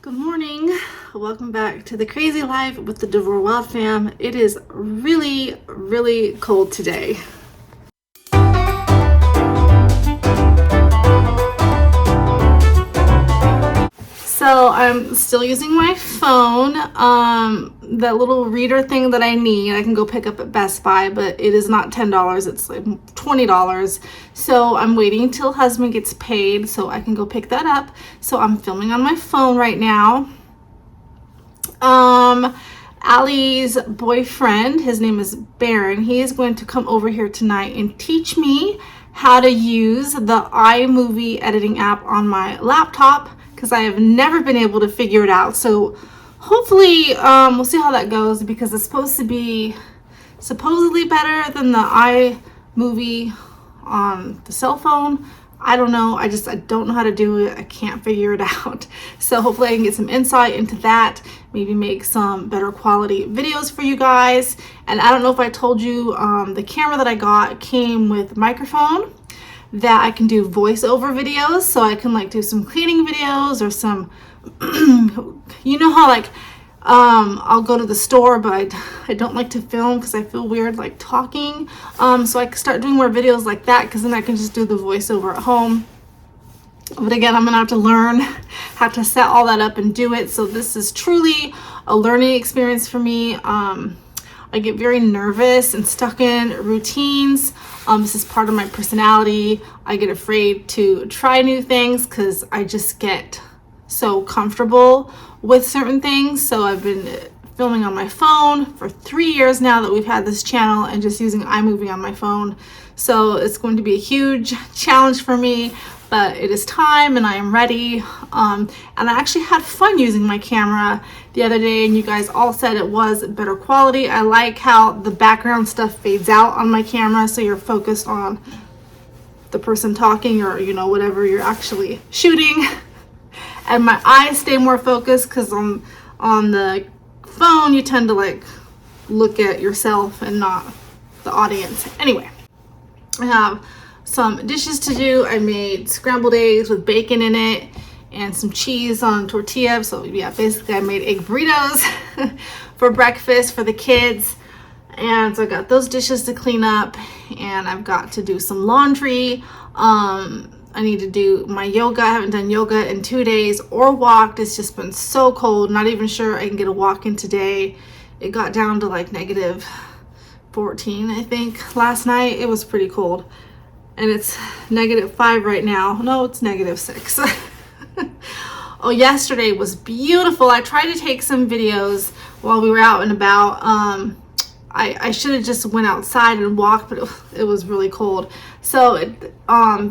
Good morning. Welcome back to the crazy life with the DeVores Wild fam. It is really cold today. So I'm still using my phone, that little reader thing that I need. I can go pick up at Best Buy, but it is not $10, it's like $20. So I'm waiting until husband gets paid so I can go pick that up. So I'm filming on my phone right now. Allie's boyfriend, his name is Baron, he is going to come over here tonight and teach me how to use the iMovie editing app on my laptop, because I have never been able to figure it out. So hopefully we'll see how that goes, because it's supposed to be supposedly better than the iMovie on the cell phone. I don't know. I don't know how to do it. I can't figure it out. So hopefully I can get some insight into that, maybe make some better quality videos for you guys. And I don't know if I told you, the camera that I got came with a microphone that I can do voiceover videos. So I can like do some cleaning videos or some, you know how like, I'll go to the store, but I don't like to film because I feel weird like talking. So I can start doing more videos like that, because then I can just do the voiceover at home. But again, I'm gonna have to learn how to set all that up and do it. So this is truly a learning experience for me. I get very nervous and stuck in routines. This is part of my personality. I get afraid to try new things because I just get so comfortable with certain things. So I've been filming on my phone for 3 years now that we've had this channel, and just using iMovie on my phone. So it's going to be a huge challenge for me, but it is time and I am ready. And I actually had fun using my camera the other day, and you guys all said it was better quality. I like how the background stuff fades out on my camera, so you're focused on the person talking, or you know, whatever you're actually shooting. And my eyes stay more focused, because on the phone you tend to like look at yourself and not the audience. Anyway, I have some dishes to do. I made scrambled eggs with bacon in it and some cheese on tortilla. So yeah, basically I made egg burritos for breakfast for the kids. And so I got those dishes to clean up, and I've got to do some laundry. I need to do my yoga. I haven't done yoga in 2 days or walked. It's just been so cold. Not even sure I can get a walk in today. It got down to like negative 14, I think, last night. It was pretty cold. And it's negative 5 right now. No, it's negative 6. Oh, yesterday was beautiful. I tried to take some videos while we were out and about. I should have just went outside and walked, but it was really cold. So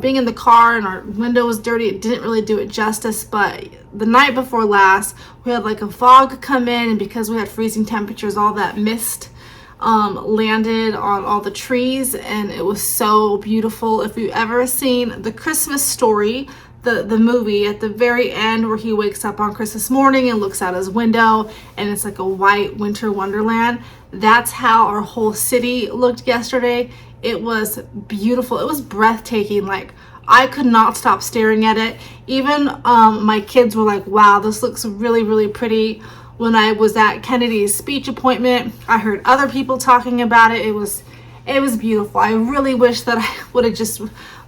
being in the car and our window was dirty, it didn't really do it justice. But the night before last, we had like a fog come in, and because we had freezing temperatures, all that mist landed on all the trees, and it was so beautiful. If you've ever seen The Christmas Story, the movie, at the very end where he wakes up on Christmas morning and looks out his window and it's like a white winter wonderland, that's how our whole city looked yesterday. It was beautiful. It was breathtaking. Like, I could not stop staring at it. Even my kids were like, wow, this looks really pretty. When I was at Kennedy's speech appointment, I heard other people talking about it. It was beautiful. I really wish that I would have just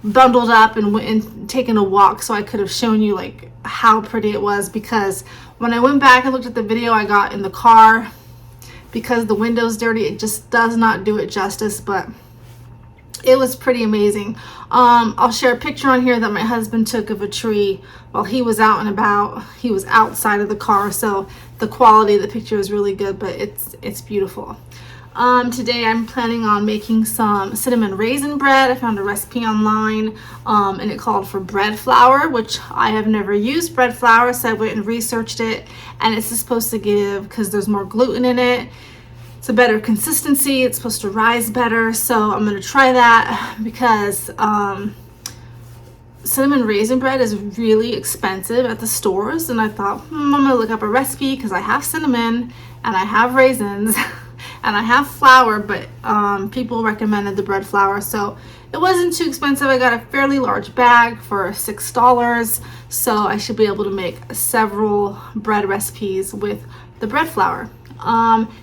bundled up and went and taken a walk, so I could have shown you like how pretty it was. Because when I went back and looked at the video I got in the car, because the window's dirty, it just does not do it justice. But it was pretty amazing. I'll share a picture on here that my husband took of a tree while he was out and about. He was outside of the car, so the quality of the picture is really good, but it's beautiful. Today I'm planning on making some cinnamon raisin bread. I found a recipe online, and it called for bread flour, which I have never used bread flour, so I went and researched it, and it's supposed to give, because there's more gluten in it, it's a better consistency. It's supposed to rise better. So I'm going to try that, because cinnamon raisin bread is really expensive at the stores. And I thought, I'm going to look up a recipe, because I have cinnamon and I have raisins and I have flour, but people recommended the bread flour. So it wasn't too expensive. I got a fairly large bag for $6, so I should be able to make several bread recipes with the bread flour.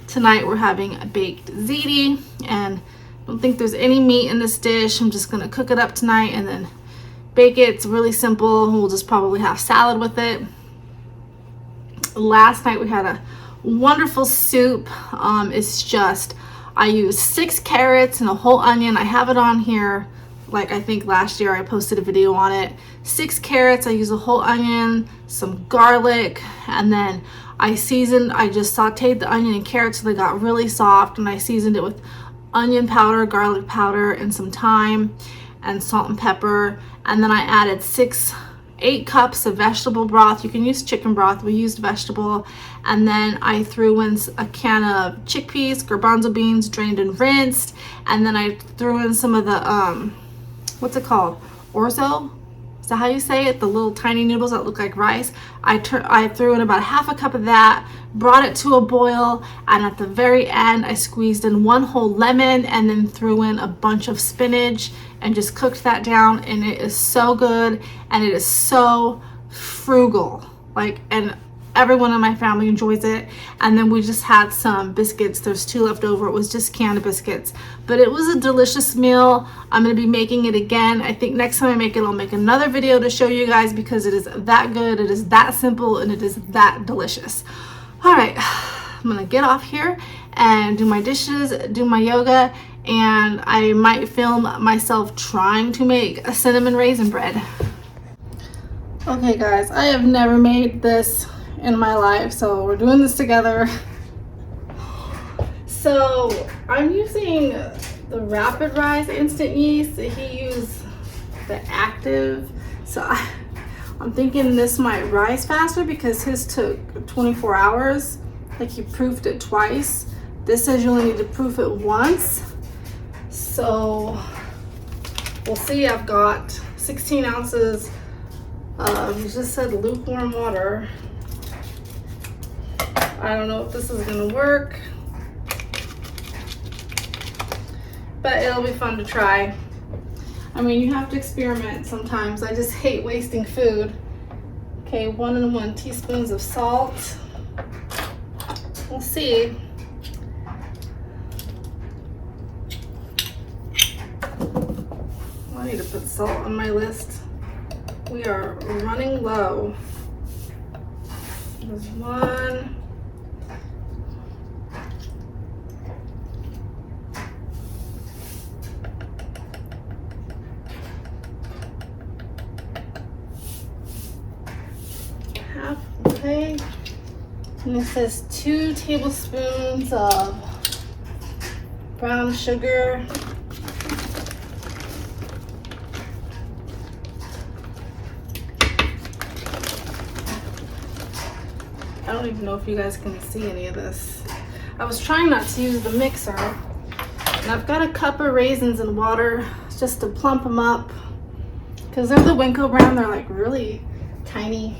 Tonight we're having a baked ziti, and I don't think there's any meat in this dish. I'm just gonna cook it up tonight and then bake it. It's really simple. We'll just probably have salad with it. Last night we had a wonderful soup. It's just, I used 6 carrots and a whole onion. I have it on here. Like, I think last year I posted a video on it. 6 carrots, I used a whole onion, some garlic, and then I just sauteed the onion and carrots so they got really soft, and I seasoned it with onion powder, garlic powder, and some thyme and salt and pepper. And then I added 8 cups of vegetable broth. You can use chicken broth. We used vegetable. And then I threw in a can of chickpeas, garbanzo beans, drained and rinsed. And then I threw in some of the, what's it called? Orzo? Is that how you say it? The little tiny noodles that look like rice. I threw in about half a cup of that, brought it to a boil, and at the very end, I squeezed in 1 whole lemon and then threw in a bunch of spinach and just cooked that down, and it is so good, and it is so frugal. And everyone in my family enjoys it. And then we just had some biscuits. There's 2 left over. It was just canned biscuits, but it was a delicious meal. I'm going to be making it again. I think next time I make it, I'll make another video to show you guys, because it is that good, it is that simple, and it is that delicious. All right, I'm going to get off here and do my dishes, do my yoga, and I might film myself trying to make a cinnamon raisin bread. Okay guys, I have never made this in my life, so we're doing this together. So I'm using the Rapid Rise instant yeast. He used the active, so I'm thinking this might rise faster because his took 24 hours. Like, he proofed it twice. This says you only need to proof it once. So we'll see. I've got 16 ounces of, you just said lukewarm water. I don't know if this is gonna work, but it'll be fun to try. I mean, you have to experiment sometimes. I just hate wasting food. Okay, 1 1 teaspoons of salt. We'll see. I need to put salt on my list. We are running low. There's 1. Half, okay. And it says 2 tablespoons of brown sugar. I don't even know if you guys can see any of this. I was trying not to use the mixer. And I've got a cup of raisins in water just to plump them up, because they're the Winco brand. They're like really tiny.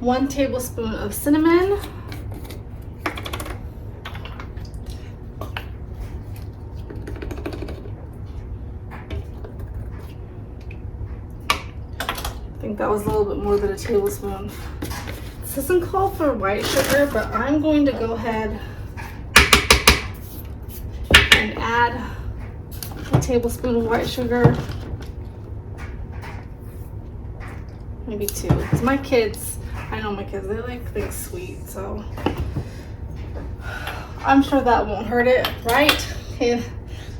1 tablespoon of cinnamon. I think that was a little bit more than a tablespoon. This doesn't call for white sugar, but I'm going to go ahead and add a tablespoon of white sugar. Maybe 2, because my kids, I know my kids, they like things sweet, so I'm sure that won't hurt it, right? Okay,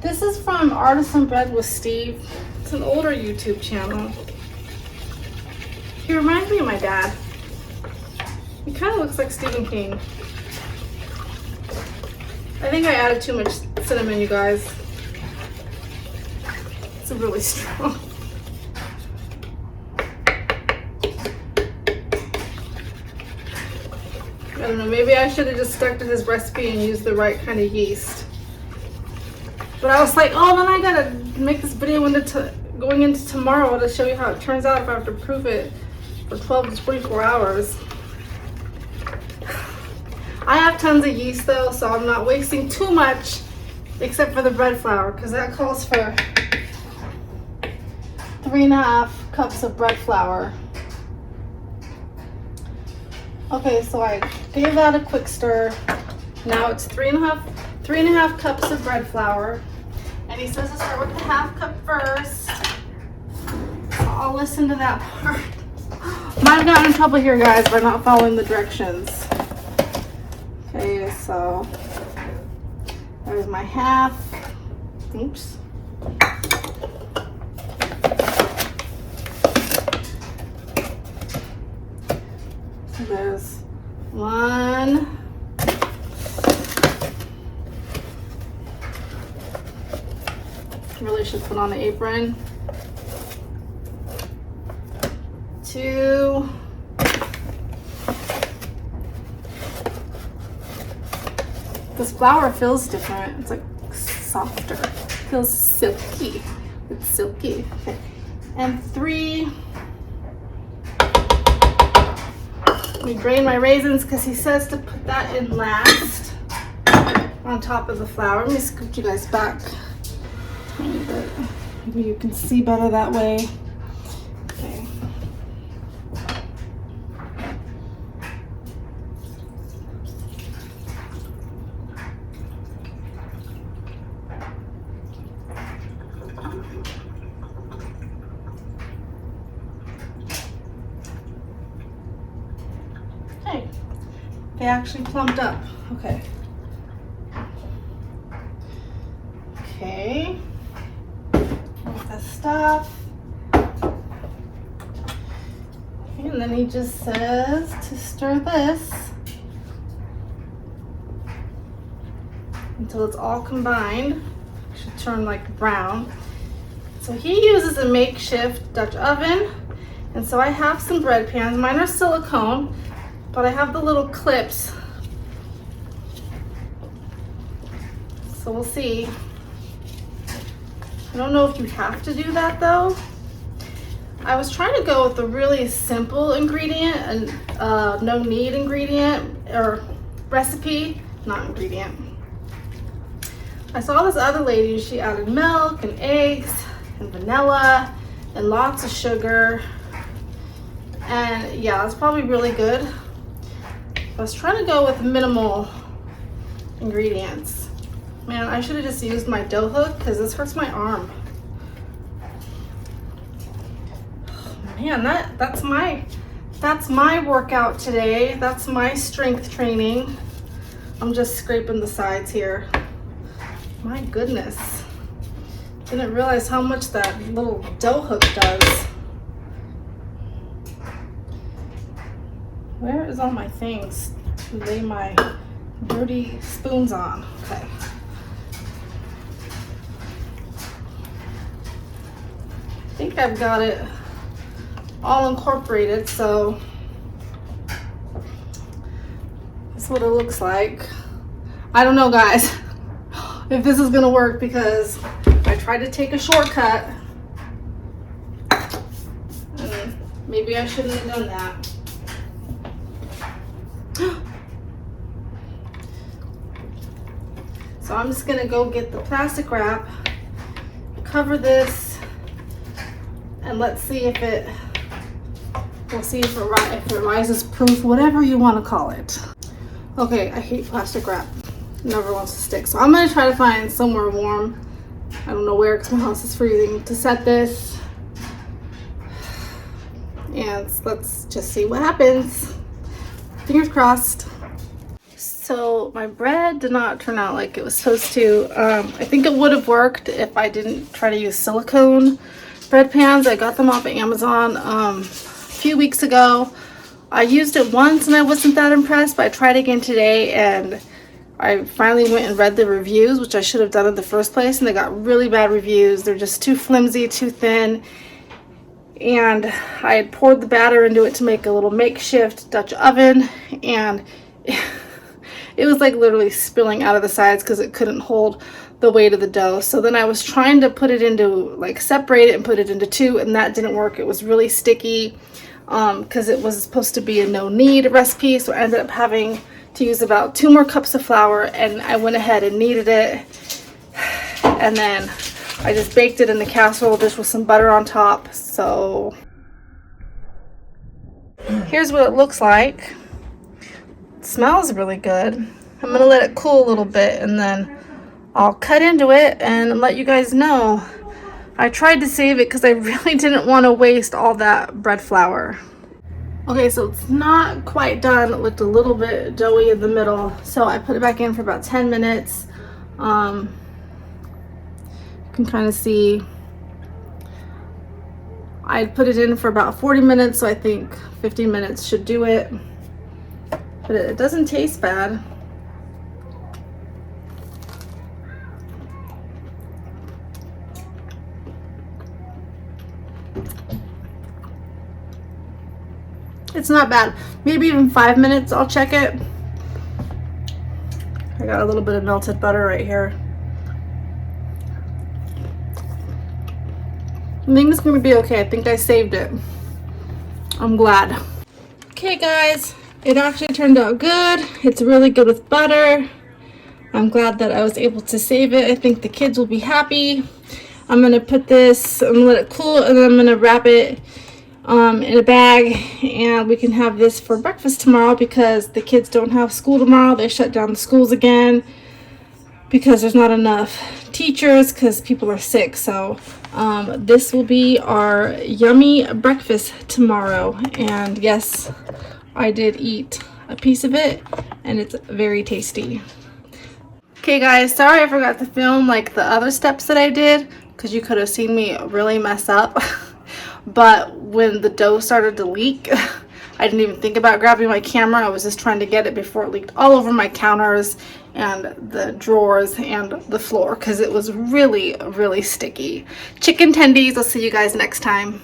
this is from Artisan Bread with Steve. It's an older YouTube channel. He reminds me of my dad. He kind of looks like Stephen King. I think I added too much cinnamon, you guys. It's really strong. I don't know, maybe I should have just stuck to his recipe and used the right kind of yeast. But I was like, oh, then I gotta make this video going into tomorrow to show you how it turns out if I have to proof it for 12 to 24 hours. I have tons of yeast though, so I'm not wasting too much except for the bread flour, because that calls for 3.5 cups of bread flour. Okay, so I gave that a quick stir. Now it's 3.5 cups of bread flour. And he says to start with the 1/2 cup first. So I'll listen to that part. Might have gotten in trouble here, guys, by not following the directions. Okay, so there's my 1/2. Oops. So there's 1. Really should put on the apron. 2. This flour feels different. It's like softer. It feels silky. It's silky. Okay. And 3. Let me drain my raisins because he says to put that in last on top of the flour. Let me scoot you guys back a tiny bit. Maybe you can see better that way. Okay. Okay. They actually plumped up. Okay. Okay. Here's the stuff. And then he just says to stir this until it's all combined. It should turn like brown. So he uses a makeshift Dutch oven. And so I have some bread pans. Mine are silicone, but I have the little clips. So we'll see. I don't know if you have to do that though. I was trying to go with a really simple ingredient, and no knead ingredient or recipe, not ingredient. I saw this other lady, she added milk and eggs and vanilla and lots of sugar. And yeah, it's probably really good. I was trying to go with minimal ingredients. Man, I should have just used my dough hook because this hurts my arm. Man, that's my workout today. That's my strength training. I'm just scraping the sides here. My goodness. Didn't realize how much that little dough hook does. Where is all my things to lay my dirty spoons on? Okay. I think I've got it all incorporated, so that's what it looks like. I don't know, guys, if this is gonna work because I tried to take a shortcut and maybe I shouldn't have done that. So I'm just gonna go get the plastic wrap, cover this, and let's see if it, we'll see if it rises proof, whatever you want to call it. Okay, I hate plastic wrap. It never wants to stick. So I'm gonna try to find somewhere warm. I don't know where because my house is freezing, to set this. And let's just see what happens. Fingers crossed. So my bread did not turn out like it was supposed to. I think it would have worked if I didn't try to use silicone bread pans. I got them off of Amazon a few weeks ago. I used it once and I wasn't that impressed, but I tried again today and I finally went and read the reviews, which I should have done in the first place, and they got really bad reviews. They're just too flimsy, too thin. And I had poured the batter into it to make a little makeshift Dutch oven, and it was like literally spilling out of the sides because it couldn't hold the weight of the dough. So then I was trying to put it into, like, separate it and put it into two, and that didn't work. It was really sticky because it was supposed to be a no knead recipe. So I ended up having to use about 2 more cups of flour, and I went ahead and kneaded it. And then I just baked it in the casserole dish with some butter on top. So here's what it looks like. It smells really good. I'm gonna let it cool a little bit and then I'll cut into it and let you guys know. I tried to save it because I really didn't want to waste all that bread flour. Okay, so it's not quite done. It looked a little bit doughy in the middle, so I put it back in for about 10 minutes. You can kind of see I put it in for about 40 minutes, so I think 15 minutes should do it. But it doesn't taste bad. It's not bad. Maybe even 5 minutes, I'll check it. I got a little bit of melted butter right here. I think it's gonna be okay. I think I saved it. I'm glad. Okay guys, it actually turned out good. It's really good with butter. I'm glad that I was able to save it. I think the kids will be happy. I'm gonna put this, I'm gonna let it cool, and then I'm gonna wrap it in a bag, and we can have this for breakfast tomorrow because the kids don't have school tomorrow. They shut down the schools again because there's not enough teachers because people are sick. So this will be our yummy breakfast tomorrow. And yes, I did eat a piece of it and it's very tasty. Okay guys, sorry I forgot to film like the other steps that I did because you could have seen me really mess up. But when the dough started to leak, I didn't even think about grabbing my camera. I was just trying to get it before it leaked all over my counters and the drawers and the floor because it was really, really sticky. Chicken tendies. I'll see you guys next time.